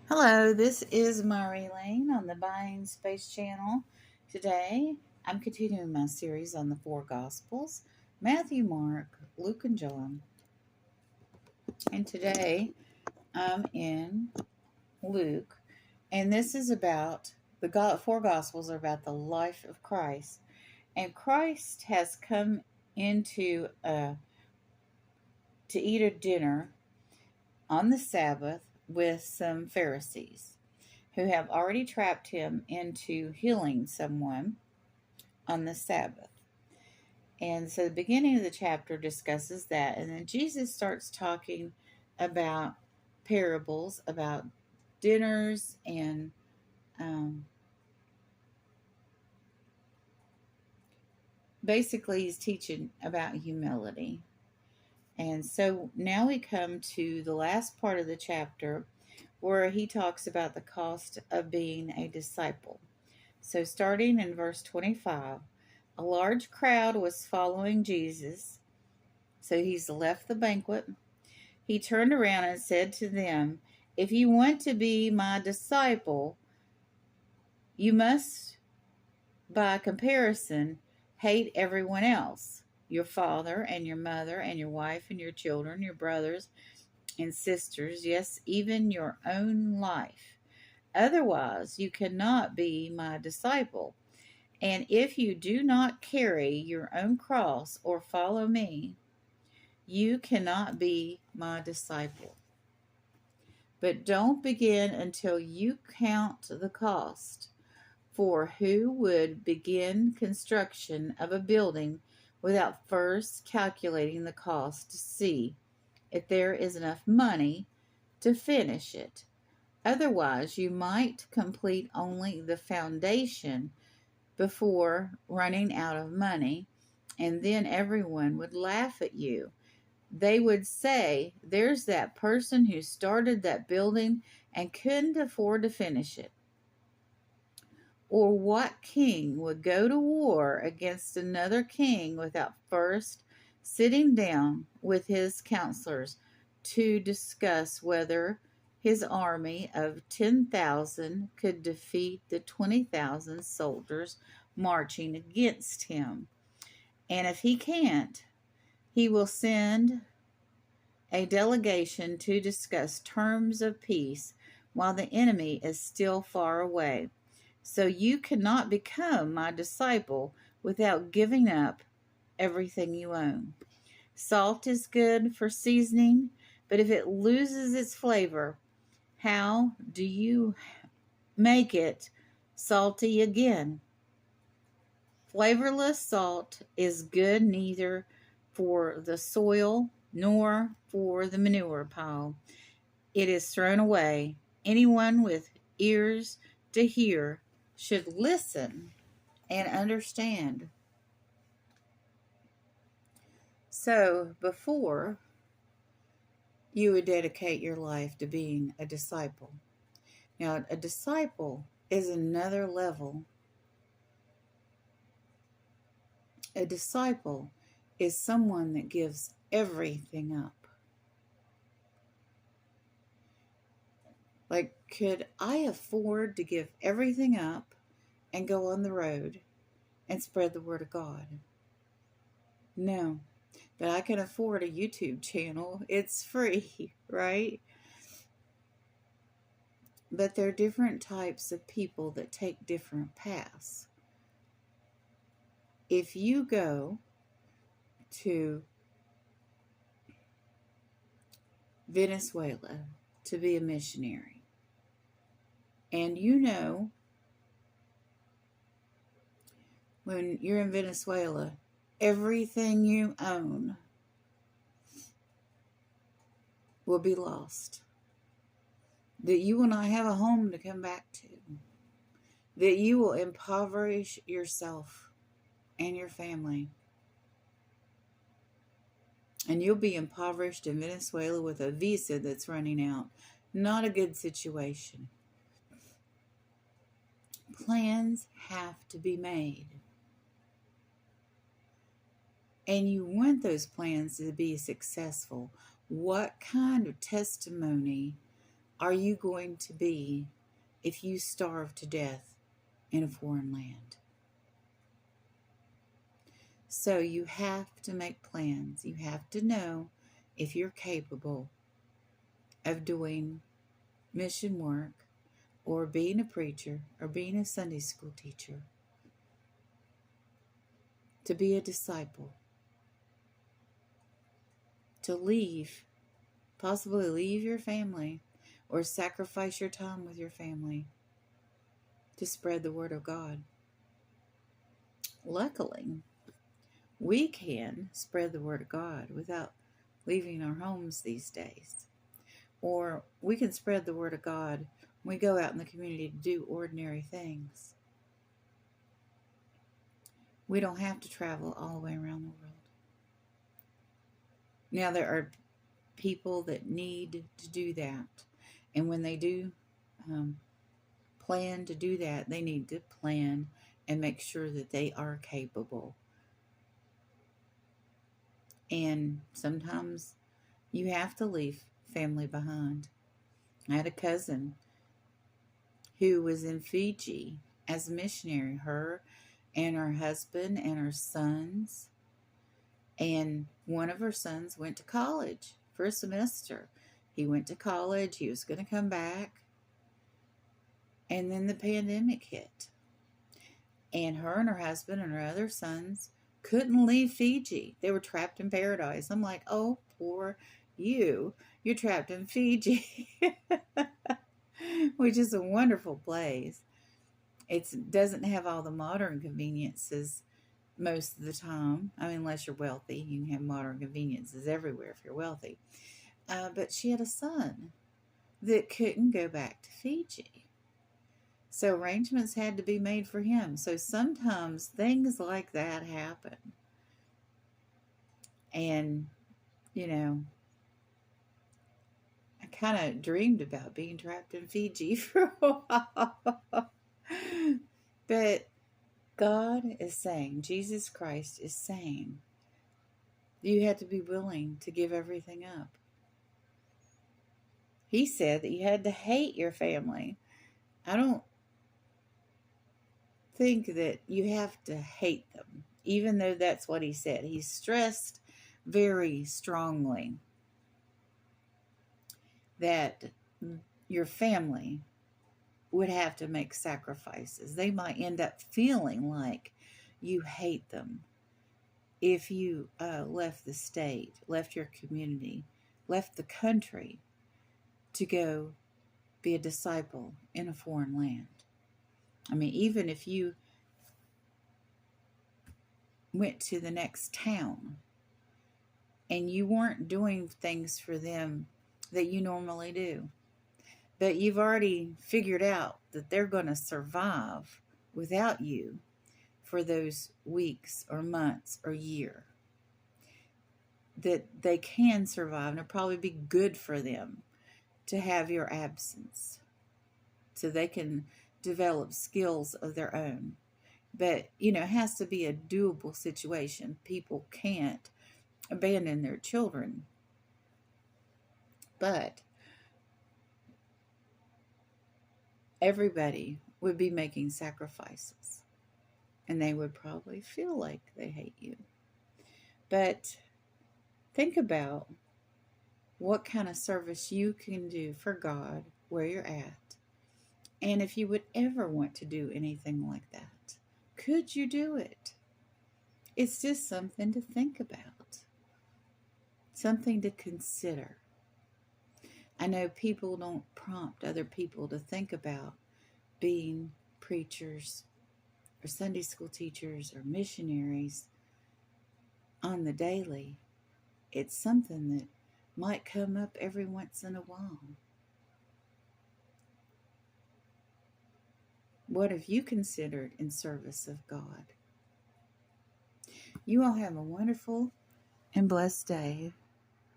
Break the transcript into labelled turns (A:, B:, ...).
A: Hello, this is Mari Lane on the Buying Space Channel. Today, I'm continuing my series on the four Gospels: Matthew, Mark, Luke, and John. And today, I'm in Luke, and this is about four Gospels are about the life of Christ. And Christ has come into to eat a dinner on the Sabbath with some Pharisees who have already trapped him into healing someone on the Sabbath. And so the beginning of the chapter discusses that. And then Jesus starts talking about parables, about dinners, and basically he's teaching about humility. And so now we come to the last part of the chapter where he talks about the cost of being a disciple. So, starting in verse 25, a large crowd was following Jesus. So, he's left the banquet. He turned around and said to them, "If you want to be my disciple, you must, by comparison, hate everyone else, your father and your mother and your wife and your children, your brothers and sisters, yes, even your own life. Otherwise, you cannot be my disciple. And if you do not carry your own cross or follow me, you cannot be my disciple. But don't begin until you count the cost. For who would begin construction of a building without first calculating the cost to see if there is enough money to finish it? Otherwise, you might complete only the foundation before running out of money, and then everyone would laugh at you. They would say, "There's that person who started that building and couldn't afford to finish it." Or what king would go to war against another king without first sitting down with his counselors to discuss whether his army of 10,000 could defeat the 20,000 soldiers marching against him? And if he can't, he will send a delegation to discuss terms of peace while the enemy is still far away. So you cannot become my disciple without giving up everything you own. Salt is good for seasoning, but if it loses its flavor, how do you make it salty again? Flavorless salt is good neither for the soil nor for the manure pile. It is thrown away. Anyone with ears to hear should listen and understand. So, before you would dedicate your life to being a disciple. Now, a disciple is another level. A disciple is someone that gives everything up. Like, could I afford to give everything up and go on the road and spread the word of God? No, but I can afford a YouTube channel. It's free, right? But there are different types of people that take different paths. If you go to Venezuela to be a missionary, and you know when you're in Venezuela, everything you own will be lost. That you will not have a home to come back to. That you will impoverish yourself and your family. And you'll be impoverished in Venezuela with a visa that's running out. Not a good situation. Plans have to be made. And you want those plans to be successful. What kind of testimony are you going to be if you starve to death in a foreign land? So you have to make plans. You have to know if you're capable of doing mission work or being a preacher or being a Sunday school teacher, to be a disciple, to leave, possibly leave your family or sacrifice your time with your family to spread the word of God. Luckily, we can spread the word of God without leaving our homes these days. Or we can spread the word of God when we go out in the community to do ordinary things. We don't have to travel all the way around the world. Now, there are people that need to do that. And when they do plan to do that, they need to plan and make sure that they are capable. And sometimes you have to leave family behind. I had a cousin who was in Fiji as a missionary, her and her husband and her sons. And one of her sons went to college for a semester. He went to college. He was going to come back. And then the pandemic hit. And her and her husband and her other sons couldn't leave Fiji. They were trapped in paradise. I'm like, oh, poor you. You're trapped in Fiji, which is a wonderful place. It doesn't have all the modern conveniences most of the time. I mean, unless you're wealthy, you can have modern conveniences everywhere if you're wealthy. But she had a son that couldn't go back to Fiji. So arrangements had to be made for him. So sometimes things like that happen. And, you know, I kind of dreamed about being trapped in Fiji for a while. But God is saying, Jesus Christ is saying, you have to be willing to give everything up. He said that you had to hate your family. I don't think that you have to hate them, even though that's what he said. He stressed very strongly that your family would have to make sacrifices. They might end up feeling like you hate them if you left the state, left your community, left the country to go be a disciple in a foreign land. I mean, even if you went to the next town and you weren't doing things for them that you normally do, but you've already figured out that they're going to survive without you for those weeks or months or year, that they can survive, and it'll probably be good for them to have your absence so they can develop skills of their own. But, you know, it has to be a doable situation. People can't abandon their children. But everybody would be making sacrifices, and they would probably feel like they hate you. But think about what kind of service you can do for God where you're at. And if you would ever want to do anything like that, could you do it? It's just something to think about, something to consider. I know people don't prompt other people to think about being preachers or Sunday school teachers or missionaries on the daily. It's something that might come up every once in a while. What have you considered in service of God? You all have a wonderful and blessed day.